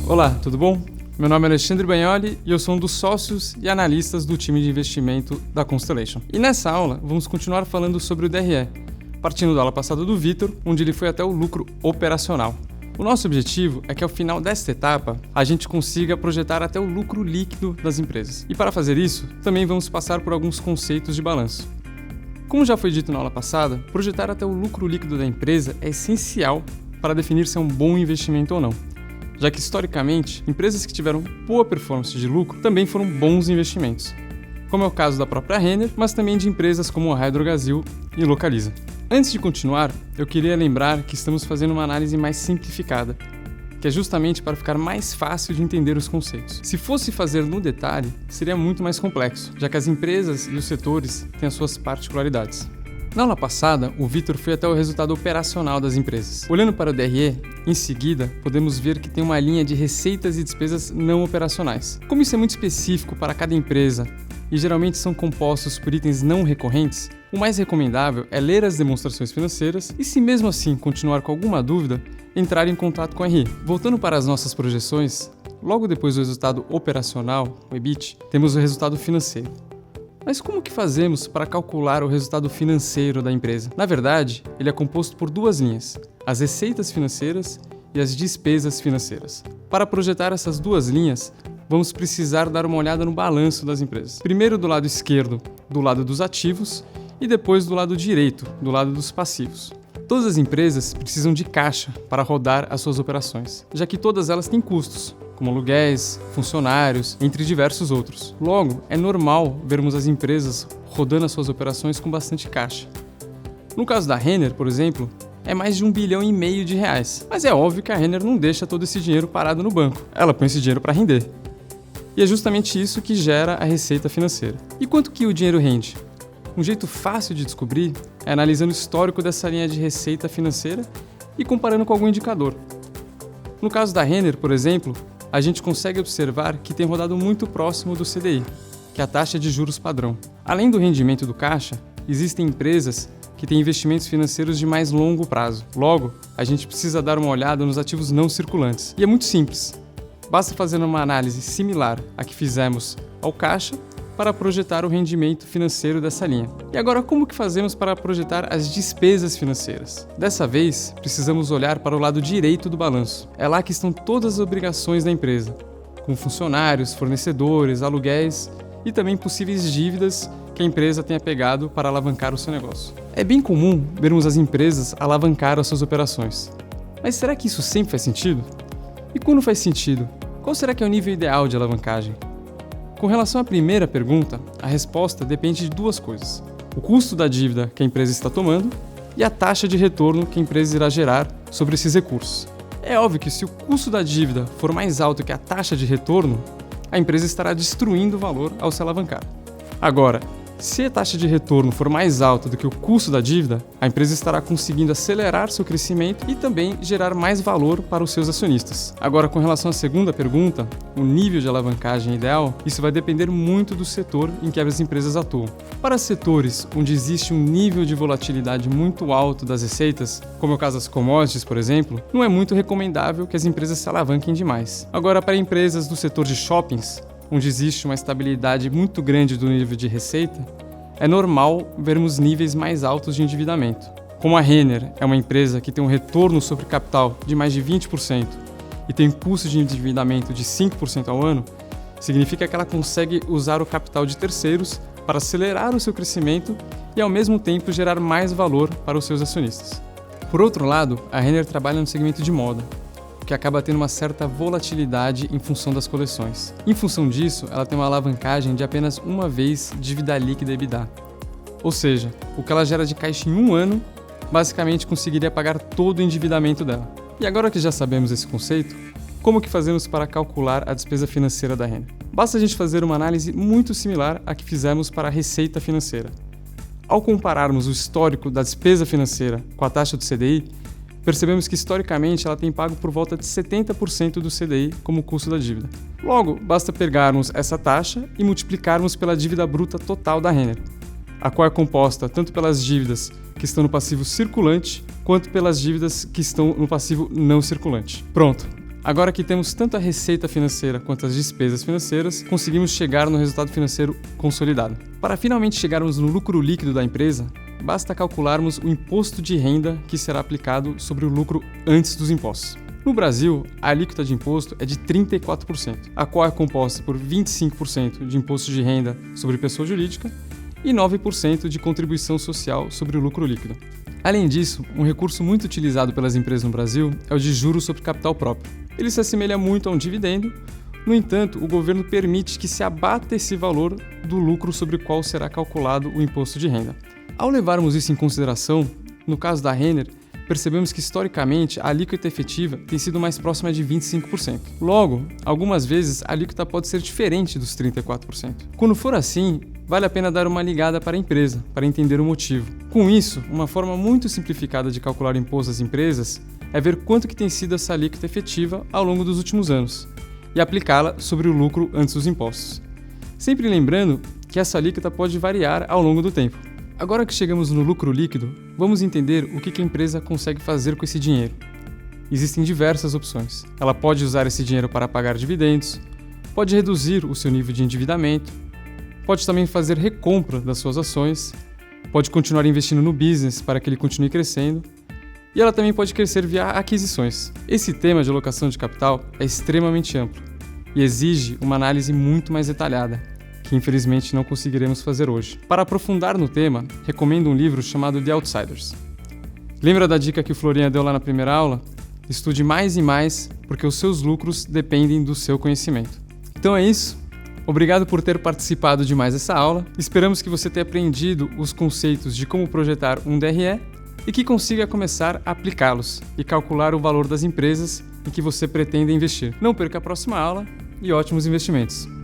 Olá, tudo bom? Meu nome é Alexandre Bagnoli e eu sou um dos sócios e analistas do time de investimento da Constellation. E nessa aula, vamos continuar falando sobre o DRE, partindo da aula passada do Vitor, onde ele foi até o lucro operacional. O nosso objetivo é que ao final desta etapa, a gente consiga projetar até o lucro líquido das empresas. E para fazer isso, também vamos passar por alguns conceitos de balanço. Como já foi dito na aula passada, projetar até o lucro líquido da empresa é essencial para definir se é um bom investimento ou não, já que historicamente, empresas que tiveram boa performance de lucro também foram bons investimentos, como é o caso da própria Renner, mas também de empresas como a Hidrogasil e Localiza. Antes de continuar, eu queria lembrar que estamos fazendo uma análise mais simplificada, que é justamente para ficar mais fácil de entender os conceitos. Se fosse fazer no detalhe, seria muito mais complexo, já que as empresas e os setores têm as suas particularidades. Na aula passada, o Vitor foi até o resultado operacional das empresas. Olhando para o DRE, em seguida, podemos ver que tem uma linha de receitas e despesas não operacionais. Como isso é muito específico para cada empresa e geralmente são compostos por itens não recorrentes, o mais recomendável é ler as demonstrações financeiras e, se mesmo assim continuar com alguma dúvida, entrar em contato com a RI. Voltando para as nossas projeções, logo depois do resultado operacional, o EBIT, temos o resultado financeiro. Mas como que fazemos para calcular o resultado financeiro da empresa? Na verdade, ele é composto por duas linhas, as receitas financeiras e as despesas financeiras. Para projetar essas duas linhas, vamos precisar dar uma olhada no balanço das empresas. Primeiro do lado esquerdo, do lado dos ativos, e depois do lado direito, do lado dos passivos. Todas as empresas precisam de caixa para rodar as suas operações, já que todas elas têm custos, como aluguéis, funcionários, entre diversos outros. Logo, é normal vermos as empresas rodando as suas operações com bastante caixa. No caso da Renner, por exemplo, é mais de 1,5 bilhão de reais. Mas é óbvio que a Renner não deixa todo esse dinheiro parado no banco. Ela põe esse dinheiro para render. E é justamente isso que gera a receita financeira. E quanto que o dinheiro rende? Um jeito fácil de descobrir é analisando o histórico dessa linha de receita financeira e comparando com algum indicador. No caso da Renner, por exemplo, a gente consegue observar que tem rodado muito próximo do CDI, que é a taxa de juros padrão. Além do rendimento do caixa, existem empresas que têm investimentos financeiros de mais longo prazo. Logo, a gente precisa dar uma olhada nos ativos não circulantes. E é muito simples. Basta fazer uma análise similar à que fizemos ao caixa para projetar o rendimento financeiro dessa linha. E agora, como que fazemos para projetar as despesas financeiras? Dessa vez, precisamos olhar para o lado direito do balanço. É lá que estão todas as obrigações da empresa, como funcionários, fornecedores, aluguéis e também possíveis dívidas que a empresa tenha pegado para alavancar o seu negócio. É bem comum vermos as empresas alavancar as suas operações. Mas será que isso sempre faz sentido? E quando faz sentido, qual será que é o nível ideal de alavancagem? Com relação à primeira pergunta, a resposta depende de duas coisas: o custo da dívida que a empresa está tomando e a taxa de retorno que a empresa irá gerar sobre esses recursos. É óbvio que se o custo da dívida for mais alto que a taxa de retorno, a empresa estará destruindo o valor ao se alavancar. Agora, se a taxa de retorno for mais alta do que o custo da dívida, a empresa estará conseguindo acelerar seu crescimento e também gerar mais valor para os seus acionistas. Agora, com relação à segunda pergunta, o nível de alavancagem ideal, isso vai depender muito do setor em que as empresas atuam. Para setores onde existe um nível de volatilidade muito alto das receitas, como é o caso das commodities, por exemplo, não é muito recomendável que as empresas se alavanquem demais. Agora, para empresas do setor de shoppings, onde existe uma estabilidade muito grande do nível de receita, é normal vermos níveis mais altos de endividamento. Como a Renner é uma empresa que tem um retorno sobre capital de mais de 20% e tem custo de endividamento de 5% ao ano, significa que ela consegue usar o capital de terceiros para acelerar o seu crescimento e ao mesmo tempo gerar mais valor para os seus acionistas. Por outro lado, a Renner trabalha no segmento de moda, que acaba tendo uma certa volatilidade em função das coleções. Em função disso, ela tem uma alavancagem de apenas uma vez dívida líquida EBITDA. Ou seja, o que ela gera de caixa em um ano, basicamente conseguiria pagar todo o endividamento dela. E agora que já sabemos esse conceito, como que fazemos para calcular a despesa financeira da Renner? Basta a gente fazer uma análise muito similar à que fizemos para a receita financeira. Ao compararmos o histórico da despesa financeira com a taxa do CDI, percebemos que historicamente ela tem pago por volta de 70% do CDI como custo da dívida. Logo, basta pegarmos essa taxa e multiplicarmos pela dívida bruta total da Renner, a qual é composta tanto pelas dívidas que estão no passivo circulante, quanto pelas dívidas que estão no passivo não circulante. Pronto, Agora que temos tanto a receita financeira quanto as despesas financeiras, conseguimos chegar no resultado financeiro consolidado. Para finalmente chegarmos no lucro líquido da empresa, basta calcularmos o imposto de renda que será aplicado sobre o lucro antes dos impostos. No Brasil, a alíquota de imposto é de 34%, a qual é composta por 25% de imposto de renda sobre pessoa jurídica e 9% de contribuição social sobre o lucro líquido. Além disso, um recurso muito utilizado pelas empresas no Brasil é o de juros sobre capital próprio. Ele se assemelha muito a um dividendo, no entanto, o governo permite que se abata esse valor do lucro sobre o qual será calculado o imposto de renda. Ao levarmos isso em consideração, no caso da Renner, percebemos que historicamente a alíquota efetiva tem sido mais próxima de 25%. Logo, algumas vezes a alíquota pode ser diferente dos 34%. Quando for assim, vale a pena dar uma ligada para a empresa, para entender o motivo. Com isso, uma forma muito simplificada de calcular o imposto às empresas é ver quanto que tem sido essa alíquota efetiva ao longo dos últimos anos e aplicá-la sobre o lucro antes dos impostos. Sempre lembrando que essa alíquota pode variar ao longo do tempo. Agora que chegamos no lucro líquido, vamos entender o que a empresa consegue fazer com esse dinheiro. Existem diversas opções. Ela pode usar esse dinheiro para pagar dividendos, pode reduzir o seu nível de endividamento, pode também fazer recompra das suas ações, pode continuar investindo no business para que ele continue crescendo, e ela também pode crescer via aquisições. Esse tema de alocação de capital é extremamente amplo e exige uma análise muito mais detalhada, que infelizmente não conseguiremos fazer hoje. Para aprofundar no tema, recomendo um livro chamado The Outsiders. Lembra da dica que o Florinha deu lá na primeira aula? Estude mais e mais, porque os seus lucros dependem do seu conhecimento. Então é isso. Obrigado por ter participado de mais essa aula. Esperamos que você tenha aprendido os conceitos de como projetar um DRE e que consiga começar a aplicá-los e calcular o valor das empresas em que você pretende investir. Não perca a próxima aula e ótimos investimentos!